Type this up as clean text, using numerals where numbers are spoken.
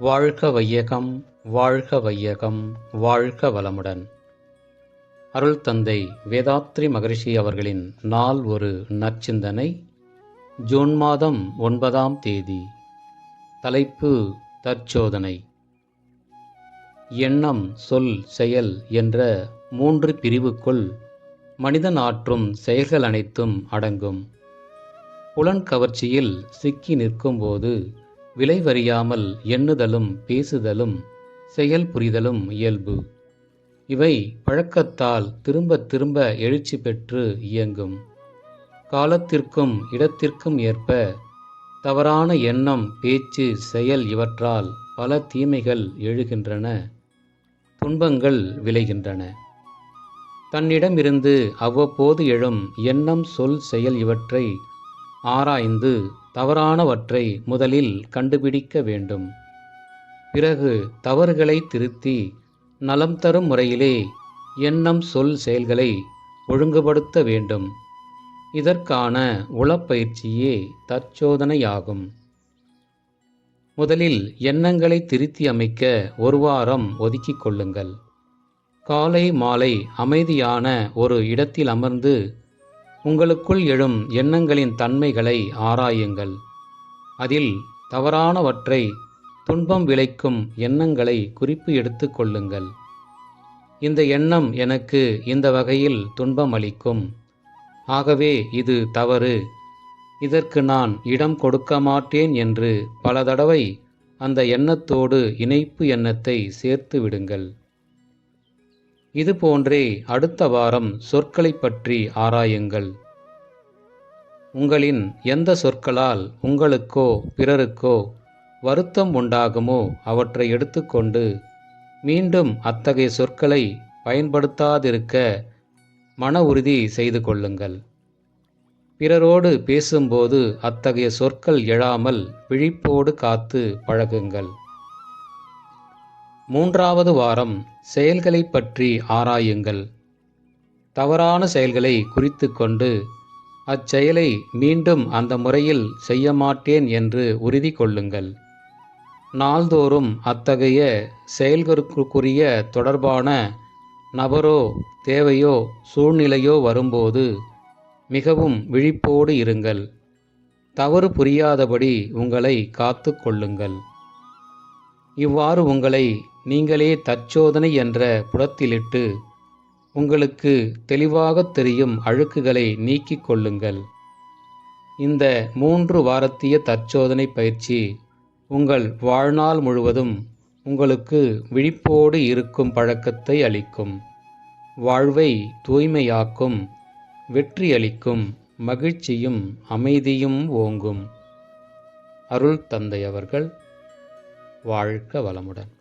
வாழ்க வையகம், வாழ்க வையகம், வாழ்க வளமுடன். அருள் தந்தை வேதாத்ரி மகரிஷி அவர்களின் நாள் ஒரு நற்சிந்தனை. ஜூன் மாதம் 9ஆம் தேதி. தலைப்பு தற்சோதனை. எண்ணம், சொல், செயல் என்ற 3 பிரிவுக்குள் மனிதன் ஆற்றும் செயல்கள் அனைத்தும் அடங்கும். புலன் கவர்ச்சியில் சிக்கி நிற்கும்போது விளைவறியாமல் எண்ணுதலும் பேசுதலும் செயல் புரிதலும் இயல்பு. இவை பழக்கத்தால் திரும்ப திரும்ப எழுச்சி பெற்று இயங்கும். காலத்திற்கும் இடத்திற்கும் ஏற்ப தவறான எண்ணம், பேச்சு, செயல் இவற்றால் பல தீமைகள் எழுகின்றன, துன்பங்கள் விளைகின்றன. தன்னிடமிருந்து அவ்வப்போது எழும் எண்ணம், சொல், செயல் இவற்றை ஆராய்ந்து தவறானவற்றை முதலில் கண்டுபிடிக்க வேண்டும். பிறகு தவறுகளை திருத்தி நலம் தரும் முறையிலே எண்ணம், சொல், செயல்களை ஒழுங்குபடுத்த வேண்டும். இதற்கான உளப்பயிற்சியே தற்சோதனையாகும். முதலில் எண்ணங்களை திருத்தி அமைக்க 1 வாரம் ஒதுக்கிக் கொள்ளுங்கள். காலை மாலை அமைதியான ஒரு இடத்தில் அமர்ந்து உங்களுக்குள் எழும் எண்ணங்களின் தன்மைகளை ஆராயுங்கள். அதில் தவறானவற்றை, துன்பம் விளைக்கும் எண்ணங்களை குறிப்பு எடுத்து கொள்ளுங்கள். இந்த எண்ணம் எனக்கு இந்த வகையில் துன்பம் அளிக்கும், ஆகவே இது தவறு, இதற்கு நான் இடம் கொடுக்க மாட்டேன் என்று பல தடவை அந்த எண்ணத்தோடு இணைப்பு எண்ணத்தை சேர்த்து விடுங்கள். இதுபோன்றே அடுத்த வாரம் சொற்களை பற்றி ஆராயுங்கள். உங்களின் எந்த சொற்களால் உங்களுக்கோ பிறருக்கோ வருத்தம் உண்டாகுமோ அவற்றை எடுத்துக்கொண்டு மீண்டும் அத்தகைய சொற்களை பயன்படுத்தாதிருக்க மன உறுதி செய்து கொள்ளுங்கள். பிறரோடு பேசும்போது அத்தகைய சொற்கள் எழாமல் விழிப்போடு காத்து பழகுங்கள். 3வது வாரம் செயல்களை பற்றி ஆராயுங்கள். தவறான செயல்களை குறித்து கொண்டு அச்செயலை மீண்டும் அந்த முறையில் செய்ய மாட்டேன் என்று உறுதி கொள்ளுங்கள். நாள்தோறும் அத்தகைய செயல்களுக்குரிய தொடர்பான நபரோ தேவையோ சூழ்நிலையோ வரும்போது மிகவும் விழிப்போடு இருங்கள். தவறு புரியாதபடி உங்களை காத்து கொள்ளுங்கள். இவ்வாறு உங்களை நீங்களே தற்சோதனை என்ற புடத்திலிட்டு உங்களுக்கு தெளிவாகத் தெரியும் அழுக்குகளை நீக்கிக் கொள்ளுங்கள். இந்த 3 வாரத்திய தற்சோதனை பயிற்சி உங்கள் வாழ்நாள் முழுவதும் உங்களுக்கு விழிப்போடு இருக்கும் பழக்கத்தை அளிக்கும், வாழ்வை தூய்மையாக்கும், வெற்றியளிக்கும், மகிழ்ச்சியும் அமைதியும் ஓங்கும். அருள் தந்தை அவர்கள் வாழ்க வளமுடன்.